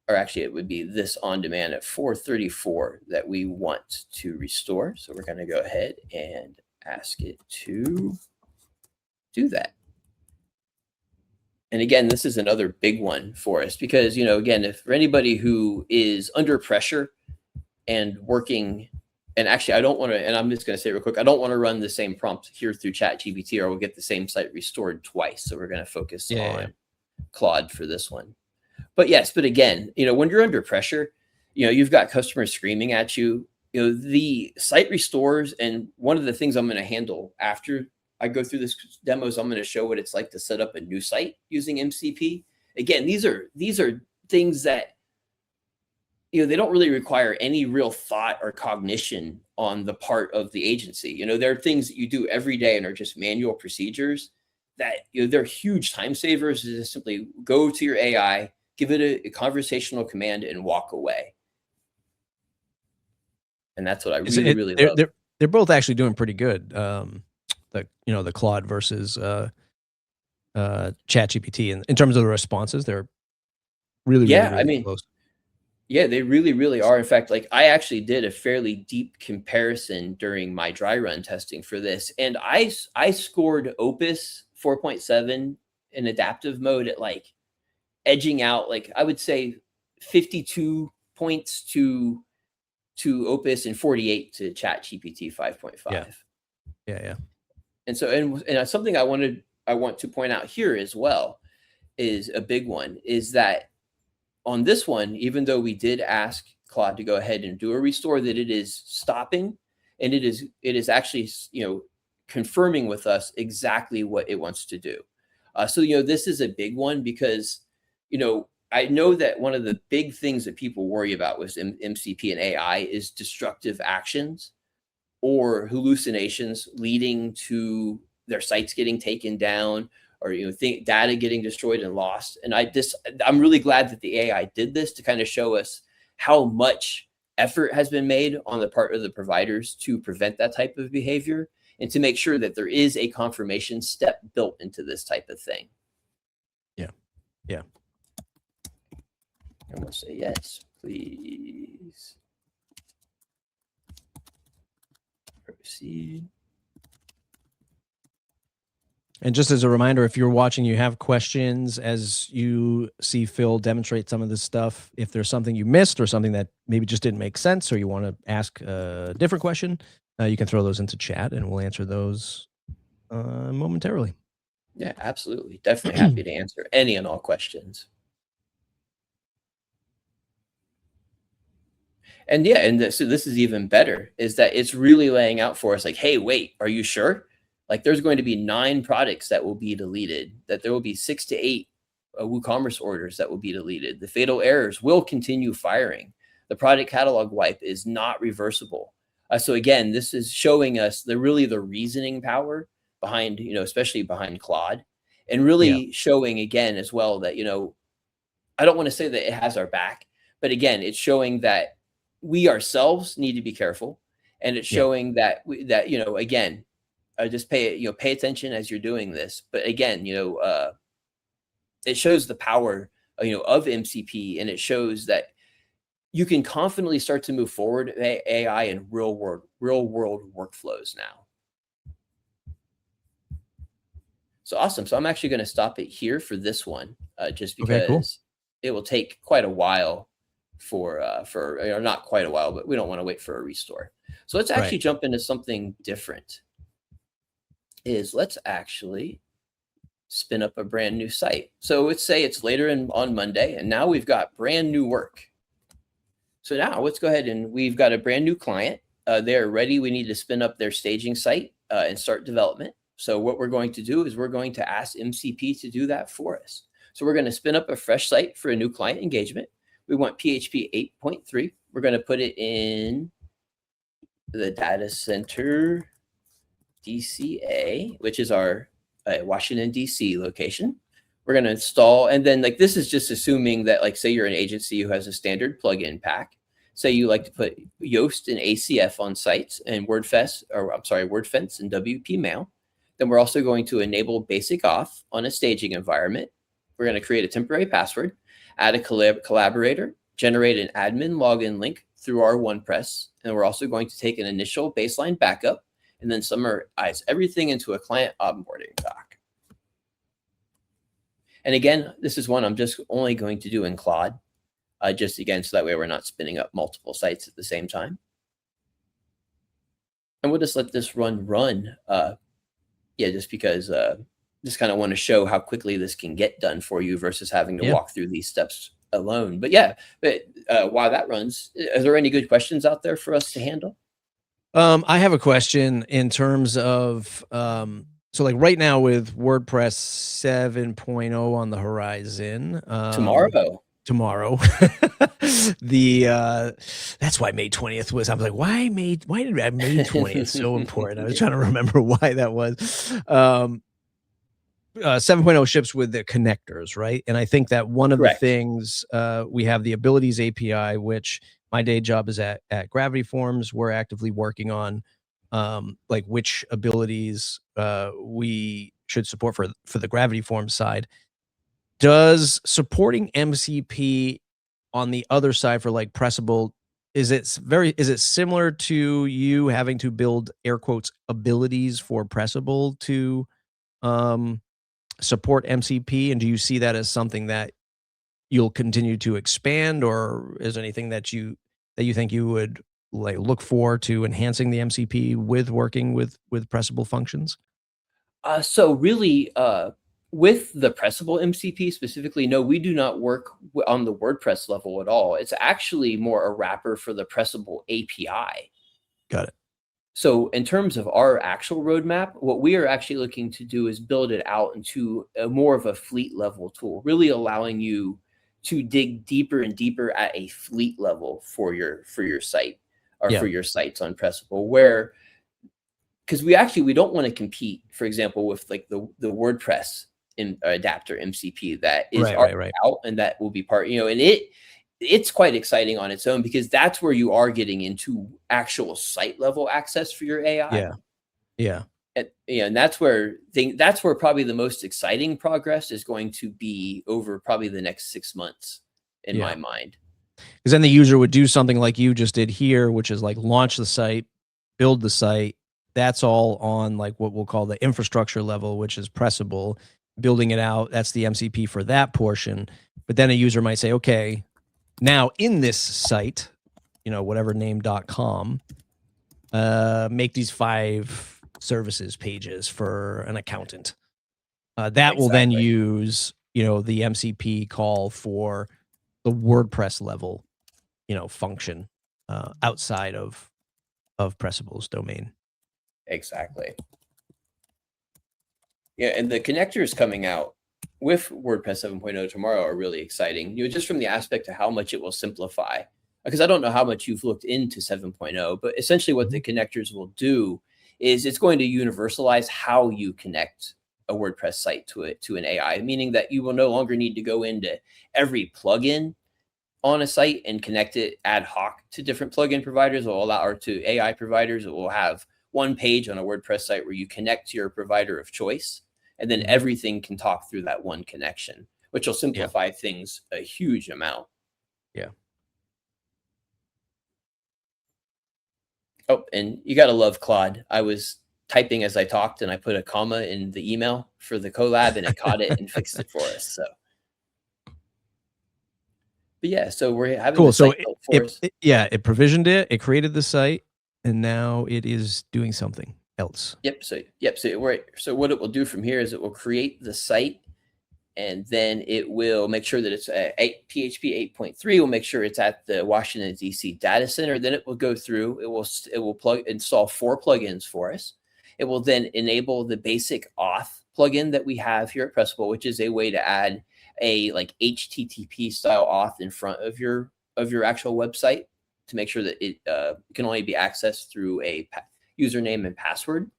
or actually it would be this on demand at 434 that we want to restore. So we're going to go ahead and ask it to do that. And again, this is another big one for us because, again, if for anybody who is under pressure and working, and actually I don't want to, and I'm just going to say real quick, I don't want to run the same prompt here through ChatGPT, or we'll get the same site restored twice. So we're going to focus on Claude for this one. But again, when you're under pressure, you've got customers screaming at you, the site restores. And one of the things I'm going to handle after I go through this demo is I'm going to show what it's like to set up a new site using MCP. Again, these are things that, they don't really require any real thought or cognition on the part of the agency. There are things that you do every day and are just manual procedures that, they're huge time savers. To just simply go to your AI, give it a conversational command, and walk away. And that's what I really love. They're both actually doing pretty good. The Claude versus ChatGPT, in terms of the responses, they're Really, Yeah, really, I really mean, close. yeah, they really, really are. In fact, like I actually did a fairly deep comparison during my dry run testing for this, and I scored Opus 4.7 in adaptive mode at like edging out, like I would say 52 points to Opus and 48 to ChatGPT 5.5. Yeah. Yeah. And so, and something I want to point out here as well is a big one, is that on this one, even though we did ask Claude to go ahead and do a restore, that it is stopping, and it is actually, confirming with us exactly what it wants to do. So, this is a big one because, I know that one of the big things that people worry about with MCP and AI is destructive actions or hallucinations leading to their sites getting taken down, or data getting destroyed and lost. And I'm really glad that the AI did this to kind of show us how much effort has been made on the part of the providers to prevent that type of behavior, and to make sure that there is a confirmation step built into this type of thing. Yeah. I'm going to say yes, please. Proceed. And just as a reminder, if you're watching, you have questions as you see Phill demonstrate some of this stuff. If there's something you missed or something that maybe just didn't make sense, or you want to ask a different question, you can throw those into chat and we'll answer those momentarily. Yeah, absolutely. Definitely happy to answer any and all questions. And yeah, and so this is even better, is that it's really laying out for us like, hey, wait, are you sure? Like there's going to be 9 products that will be deleted, that there will be 6 to 8 WooCommerce orders that will be deleted. The fatal errors will continue firing. The product catalog wipe is not reversible. So again, this is showing us the reasoning power behind, especially behind Claude, and really showing again as well that, I don't want to say that it has our back, but again, it's showing that we ourselves need to be careful, and it's showing that again, just pay attention as you're doing this. But again, it shows the power, of MCP, and it shows that you can confidently start to move forward AI in real world workflows now. So awesome. So I'm actually going to stop it here for this one, just because it will take quite a while for not quite a while, but we don't want to wait for a restore. So let's actually jump into something different. Let's actually spin up a brand new site. So let's say it's later on Monday, and now we've got brand new work. So now let's go ahead, and we've got a brand new client. They're ready. We need to spin up their staging site and start development. So what we're going to do is we're going to ask MCP to do that for us. So we're going to spin up a fresh site for a new client engagement. We want PHP 8.3. We're going to put it in the data center DCA, which is our Washington, DC location. We're going to install, and then like this is just assuming that, like, say you're an agency who has a standard plugin pack. Say you like to put Yoast and ACF on sites, and WordFence and WP Mail. Then we're also going to enable basic auth on a staging environment. We're going to create a temporary password, add a collaborator, generate an admin login link through our WordPress, and we're also going to take an initial baseline backup and then summarize everything into a client onboarding doc. And again, this is one I'm just only going to do in Claude, just again, so that way we're not spinning up multiple sites at the same time. And we'll just let this run. Just because just kind of want to show how quickly this can get done for you versus having to walk through these steps alone. But while that runs, are there any good questions out there for us to handle? I have a question in terms of so like right now with WordPress 7.0 on the horizon, tomorrow that's why May 20th was. I was like, why did May 20th so important? I was trying to remember why that was. 7.0 ships with the connectors, right? And I think that one of the things, we have the abilities API, which my day job is at Gravity Forms. We're actively working on like which abilities we should support for the Gravity Forms side. Does supporting MCP on the other side for like Pressable, is it similar to you having to build air quotes abilities for Pressable to support MCP? And do you see that as something that you'll continue to expand, or is there anything that you think you would like look for to enhancing the MCP with working with Pressable functions? So really, with the Pressable MCP specifically, no, we do not work on the WordPress level at all. It's actually more a wrapper for the Pressable API. Got it. So in terms of our actual roadmap, what we are actually looking to do is build it out into more of a fleet level tool, really allowing you to dig deeper and deeper at a fleet level for your site or Yeah. for your sites on Pressable, where because we don't want to compete, for example, with like the WordPress adapter MCP that is Right. out, and that will be part, and it's quite exciting on its own, because that's where you are getting into actual site level access for your AI. Yeah. And that's where probably the most exciting progress is going to be over probably the next 6 months in my mind. Because then the user would do something like you just did here, which is like launch the site, build the site. That's all on like what we'll call the infrastructure level, which is Pressable. Building it out, that's the MCP for that portion. But then a user might say, okay, now in this site, whatever name.com, make these 5 services pages for an accountant. That will then use, the MCP call for the WordPress level, function outside of Pressable's domain. Exactly. Yeah, and the connectors coming out with WordPress 7.0 tomorrow are really exciting. Just from the aspect of how much it will simplify. Because I don't know how much you've looked into 7.0, but essentially what the connectors will do is it's going to universalize how you connect a WordPress site to an AI, meaning that you will no longer need to go into every plugin on a site and connect it ad hoc to different plugin providers or to AI providers. It will have one page on a WordPress site where you connect to your provider of choice, and then everything can talk through that one connection, which will simplify things a huge amount. Yeah. Oh, and you got to love Claude. I was typing as I talked, and I put a comma in the email for the collab, and it caught it and fixed it for us. So, but yeah, so we're having the site built for us. It provisioned it, it created the site, and now it is doing something else. So what it will do from here is it will create the site, and then it will make sure that it's PHP 8.3 will make sure it's at the Washington DC data center. Then it will go through, it will install 4 plugins for us. It will then enable the basic auth plugin that we have here at Pressable, which is a way to add a like HTTP style auth in front of your actual website to make sure that it can only be accessed through a username and password.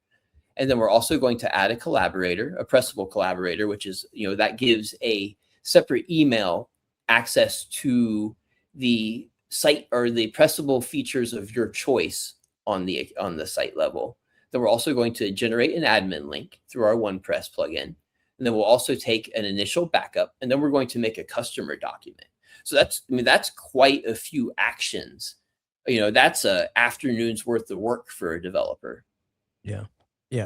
And then we're also going to add a collaborator, a Pressable collaborator, which is, that gives a separate email access to the site or the Pressable features of your choice on the site level. Then we're also going to generate an admin link through our OnePress plugin. And then we'll also take an initial backup, and then we're going to make a customer document. So that's quite a few actions. That's a afternoon's worth of work for a developer. Yeah,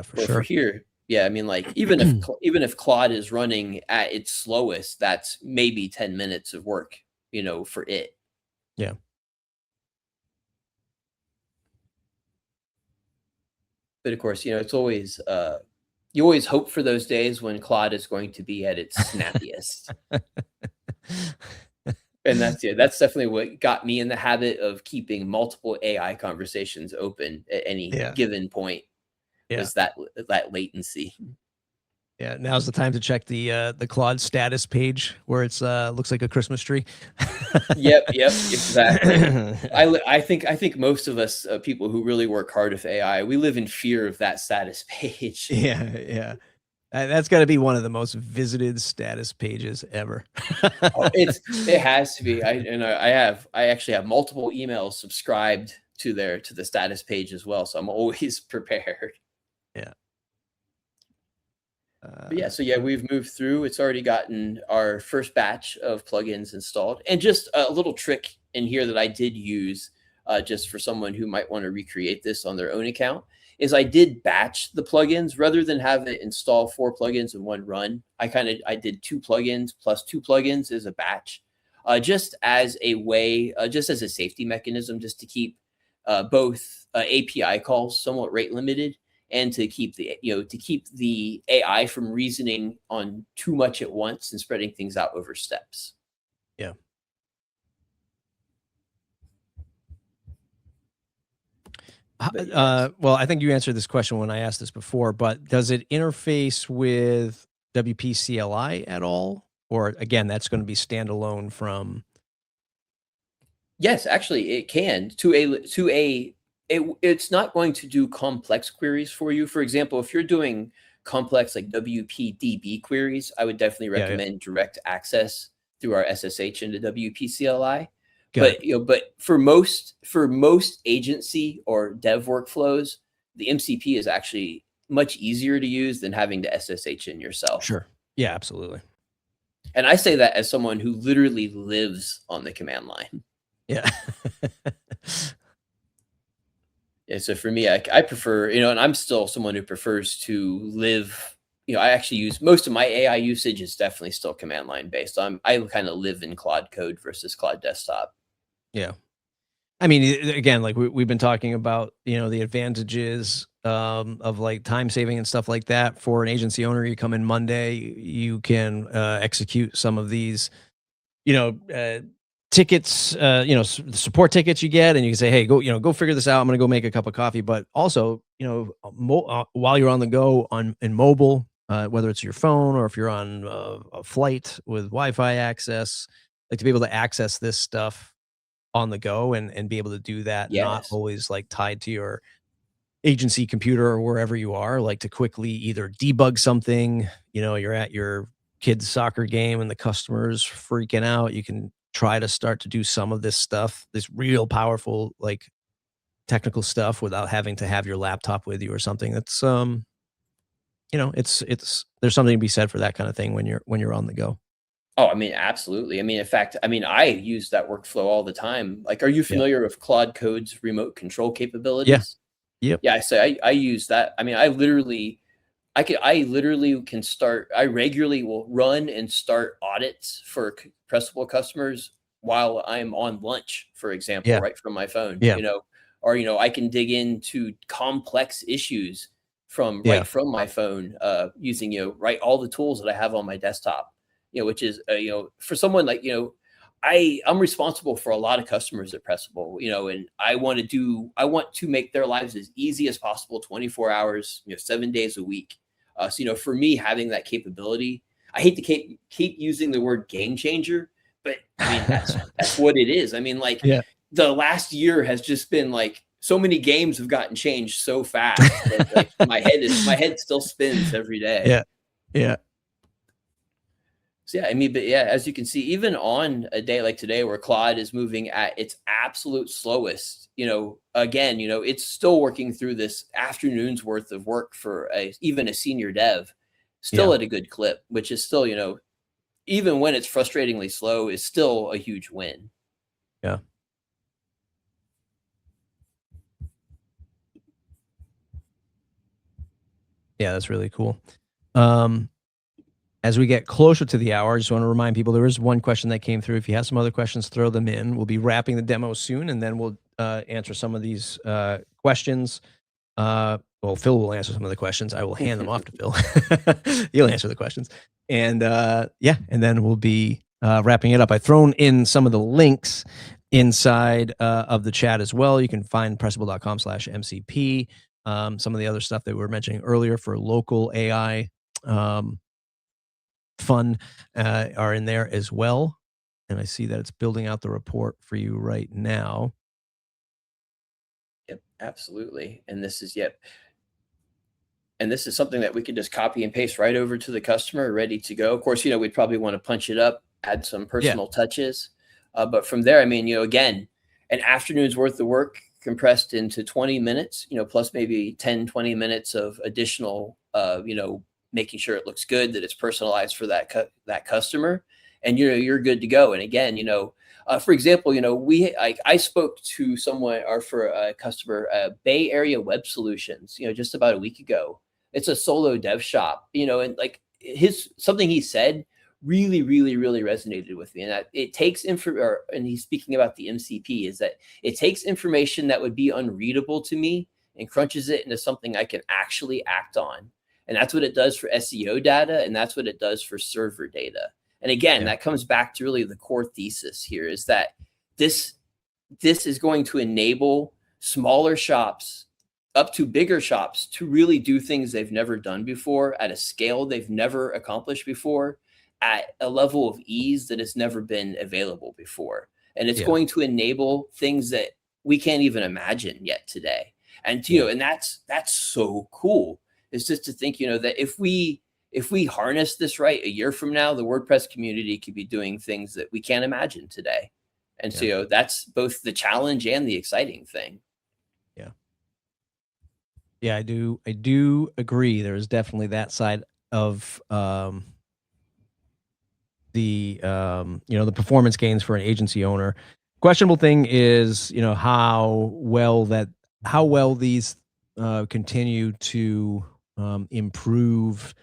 for Where sure. For here, like even if Claude is running at its slowest, that's maybe 10 minutes of work, for it. Yeah. But of course, it's always you always hope for those days when Claude is going to be at its snappiest. And that's definitely what got me in the habit of keeping multiple AI conversations open at any given point. Was that latency. Yeah, now's the time to check the Claude status page where it's looks like a Christmas tree. Yep, exactly. I think most of us people who really work hard with AI, we live in fear of that status page. Yeah. That's got to be one of the most visited status pages ever. It has to be. I actually have multiple emails subscribed to the status page as well, so I'm always prepared. Yeah. But yeah, so yeah, we've moved through. It's already gotten our first batch of plugins installed. And just a little trick in here that I did use just for someone who might want to recreate this on their own account is I did batch the plugins rather than have it install 4 plugins in one run. I did 2 plugins plus 2 plugins as a batch, just as a way, just as a safety mechanism, just to keep both API calls somewhat rate limited, and to keep the AI from reasoning on too much at once and spreading things out over steps. Yeah. Well, I think you answered this question when I asked this before, but does it interface with WP CLI at all? Or again, that's going to be standalone from. Yes, actually, it can it's not going to do complex queries for you. For example, if you're doing complex like WPDB queries, I would definitely recommend direct access through our SSH into WP CLI. But for most agency or dev workflows, the MCP is actually much easier to use than having to SSH in yourself. Sure. Yeah, absolutely. And I say that as someone who literally lives on the command line. Yeah. Yeah. So for me, I prefer, and I'm still someone who prefers to live, I actually use most of my AI usage is definitely still command line based. I kind of live in Claude Code versus Claude Desktop. Yeah. I mean, again, like we've been talking about, the advantages of like time saving and stuff like that for an agency owner. You come in Monday, you can execute some of these, tickets, the support tickets you get, and you can say, hey, go figure this out. I'm going to go make a cup of coffee. But also, while you're on the go in mobile, whether it's your phone or if you're on a flight with Wi-Fi access, like to be able to access this stuff on the go and be able to do that, not Yes. always like tied to your agency computer or wherever you are, like to quickly either debug something, you're at your kid's soccer game and the customer's freaking out. You can try to start to do some of this stuff, this real powerful, like technical stuff without having to have your laptop with you or something. That's, it's, there's something to be said for that kind of thing when you're on the go. Oh, I mean, absolutely. I mean, in fact, I use that workflow all the time. Like, are you familiar with Claude Code's remote control capabilities? Yep. Yeah, so I use that. I mean, I regularly will run and start audits for Pressable customers while I'm on lunch, for example, right from my phone, or, I can dig into complex issues right from my phone, using, all the tools that I have on my desktop, which is, for someone like, I'm responsible for a lot of customers at Pressable, and I want to make their lives as easy as possible, 24 hours, 7 days a week. So, for me, having that capability, I hate to keep using the word game changer, but I mean, that's what it is. I mean, like the last year has just been like, so many games have gotten changed so fast that like my head still spins every day. Yeah. So yeah, I mean, but yeah, as you can see, even on a day like today where Claude is moving at its absolute slowest, again, it's still working through this afternoon's worth of work for even a senior dev, still at a good clip, which is still, even when it's frustratingly slow, is still a huge win. Yeah. Yeah, that's really cool. As we get closer to the hour, I just want to remind people there is one question that came through. If you have some other questions, throw them in. We'll be wrapping the demo soon, and then we'll answer some of these questions. Well, Phill will answer some of the questions. I will hand them off to Phill. He'll answer the questions. And and then we'll be wrapping it up. I've thrown in some of the links inside of the chat as well. You can find pressable.com/MCP. Some of the other stuff that we were mentioning earlier for local AI fun are in there as well. And I see that it's building out the report for you right now. Yep, absolutely. And this is something that we could just copy and paste right over to the customer, ready to go. Of course, we'd probably want to punch it up, add some personal touches. But from there, I mean, again, an afternoon's worth of work compressed into 20 minutes, plus maybe 10, 20 minutes of additional, making sure it looks good, that it's personalized for that customer, and you're good to go. And again, for example, I spoke to someone, or for a customer, Bay Area Web Solutions, just about a week ago. It's a solo dev shop, and like something he said really, really, really resonated with me. And that it takes info, and he's speaking about the MCP, is that it takes information that would be unreadable to me and crunches it into something I can actually act on. And that's what it does for SEO data, and that's what it does for server data. And again, that comes back to really the core thesis here, is that this is going to enable smaller shops up to bigger shops to really do things they've never done before at a scale they've never accomplished before, at a level of ease that has never been available before. And it's going to enable things that we can't even imagine yet today. And, and that's so cool. It's just to think, that if we harness this right, a year from now, the WordPress community could be doing things that we can't imagine today. And so that's both the challenge and the exciting thing. Yeah, I do agree. There's definitely that side of the performance gains for an agency owner. Questionable thing is, how well these continue to improve,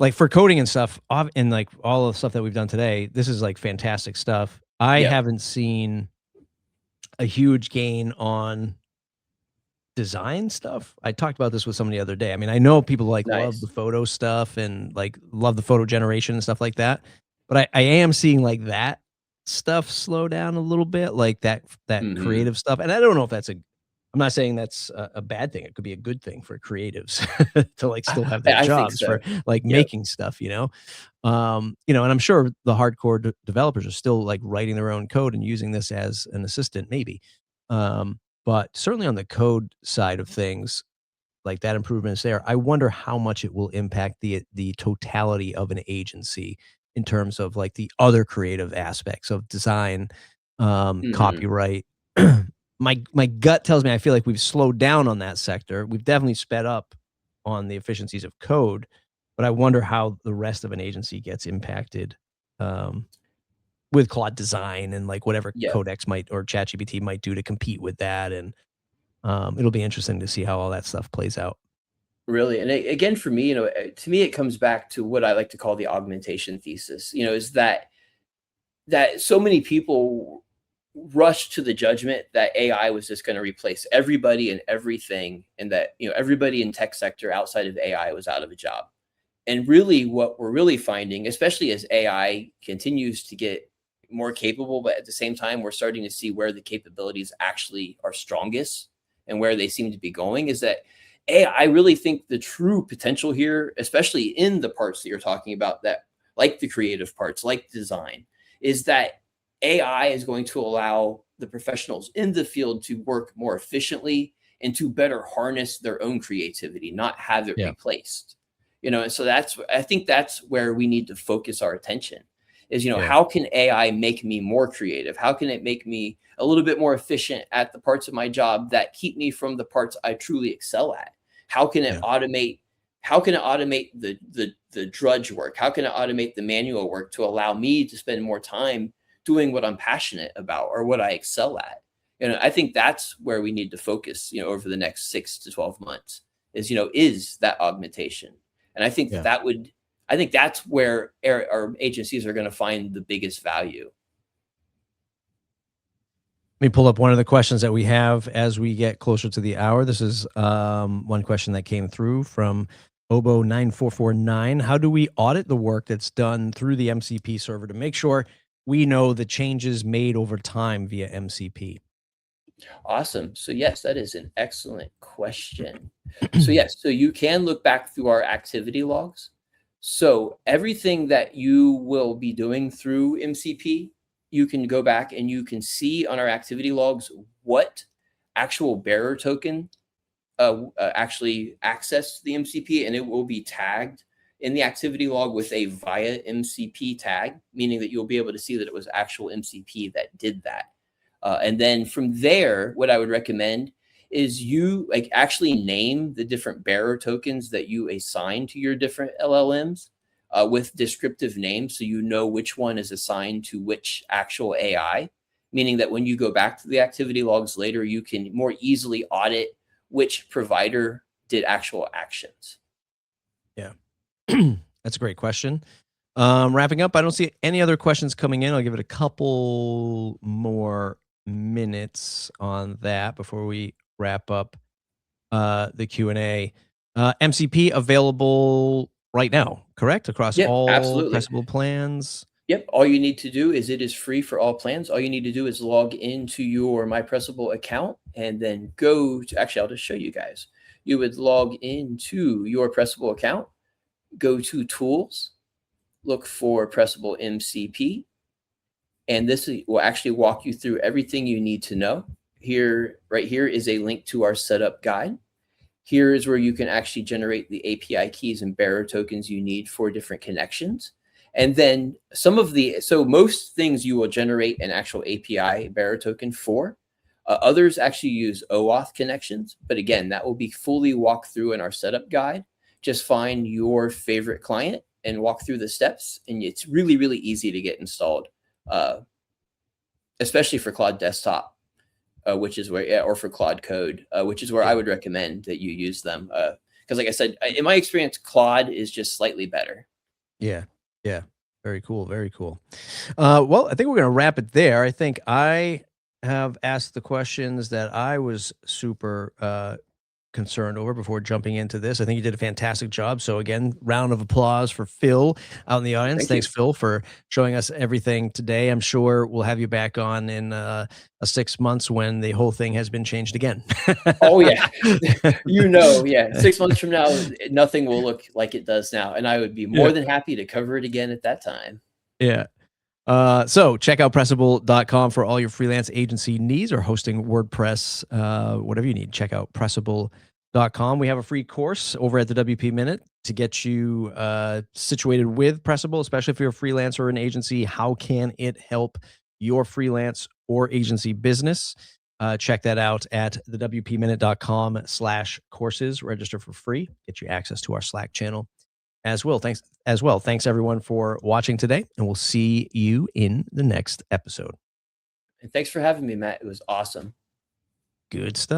like for coding and stuff, and like all the stuff that we've done today. This is like fantastic stuff. I haven't seen a huge gain on design stuff. I talked about this with someone the other day. I mean, I know people love the photo stuff and like love the photo generation and stuff like that, but I am seeing like that stuff slow down a little bit, like that creative stuff. And I don't know if I'm not saying that's a bad thing. It could be a good thing for creatives to like still have their jobs for like making stuff, and I'm sure the hardcore developers are still like writing their own code and using this as an assistant, maybe. But certainly on the code side of things, like that improvement is there. I wonder how much it will impact the totality of an agency in terms of like the other creative aspects of design, copyright. My gut tells me I feel like we've slowed down on that sector. We've definitely sped up on the efficiencies of code, but I wonder how the rest of an agency gets impacted with Claude Design and like whatever Codex might or ChatGPT might do to compete with that. And it'll be interesting to see how all that stuff plays out. Really. And again, for me, to me, it comes back to what I like to call the augmentation thesis, is that so many people rushed to the judgment that AI was just going to replace everybody and everything, and that, everybody in tech sector outside of AI was out of a job. And really what we're really finding, especially as AI continues to get more capable, but at the same time, we're starting to see where the capabilities actually are strongest and where they seem to be going, is that I really think the true potential here, especially in the parts that you're talking about, that like the creative parts, like design, is that AI is going to allow the professionals in the field to work more efficiently and to better harness their own creativity, not have it replaced. And so I think that's where we need to focus our attention is, how can AI make me more creative? How can it make me a little bit more efficient at the parts of my job that keep me from the parts I truly excel at? How can it automate? How can it automate the drudge work? How can it automate the manual work to allow me to spend more time doing what I'm passionate about or what I excel at? I think that's where we need to focus, over the next 6 to 12 months is that augmentation. And I think I think that's where our agencies are going to find the biggest value. Let me pull up one of the questions that we have as we get closer to the hour. This is one question that came through from Obo9449. How do we audit the work that's done through the MCP server to make sure we know the changes made over time via MCP? Awesome. So yes, that is an excellent question. So yes, so you can look back through our activity logs. So everything that you will be doing through MCP, you can go back and you can see on our activity logs what actual bearer token actually accessed the MCP, and it will be tagged in the activity log with a via MCP tag, meaning that you'll be able to see that it was actual MCP that did that. And then from there, what I would recommend is you like actually name the different bearer tokens that you assign to your different LLMs with descriptive names, so you know which one is assigned to which actual AI, meaning that when you go back to the activity logs later, you can more easily audit which provider did actual actions. Yeah. That's a great question. Wrapping up, I don't see any other questions coming in. I'll give it a couple more minutes on that before we wrap up the Q&A. MCP available right now, correct? Across Yep, all absolutely. Pressable plans? Yep. All you need to do is it is free for all plans. All you need to do is log into your My Pressable account and then go to, actually, I'll just show you guys. You would log into your Pressable account, go to Tools, look for Pressable MCP, and this will actually walk you through everything you need to know. Here, right here is a link to our setup guide. Here is where you can actually generate the API keys and bearer tokens you need for different connections. And then so most things you will generate an actual API bearer token for. Others actually use OAuth connections, but again, that will be fully walked through in our setup guide. Just find your favorite client and walk through the steps, and it's really, really easy to get installed, especially for Claude Desktop, which is where, or for Claude Code, which is where I would recommend that you use them. Because like I said, in my experience, Claude is just slightly better. Yeah. Yeah. Very cool. Very cool. Well, I think we're going to wrap it there. I think I have asked the questions that I was super concerned over before jumping into this. I think you did a fantastic job. So again, round of applause for Phill out in the audience. Thank Thanks, you. Phill, for showing us everything today. I'm sure we'll have you back on in a 6 months when the whole thing has been changed again. Oh yeah, yeah. 6 months from now, nothing will look like it does now, and I would be more than happy to cover it again at that time. Yeah. So check out pressable.com for all your freelance agency needs or hosting WordPress, whatever you need. Check out pressable.com. We have a free course over at the WP Minute to get you situated with Pressable, especially if you're a freelancer or an agency. How can it help your freelance or agency business? Check that out at thewpminute.com/courses. Register for free. Get you access to our Slack channel as well. Thanks everyone for watching today, and we'll see you in the next episode. And thanks for having me, Matt. It was awesome. Good stuff.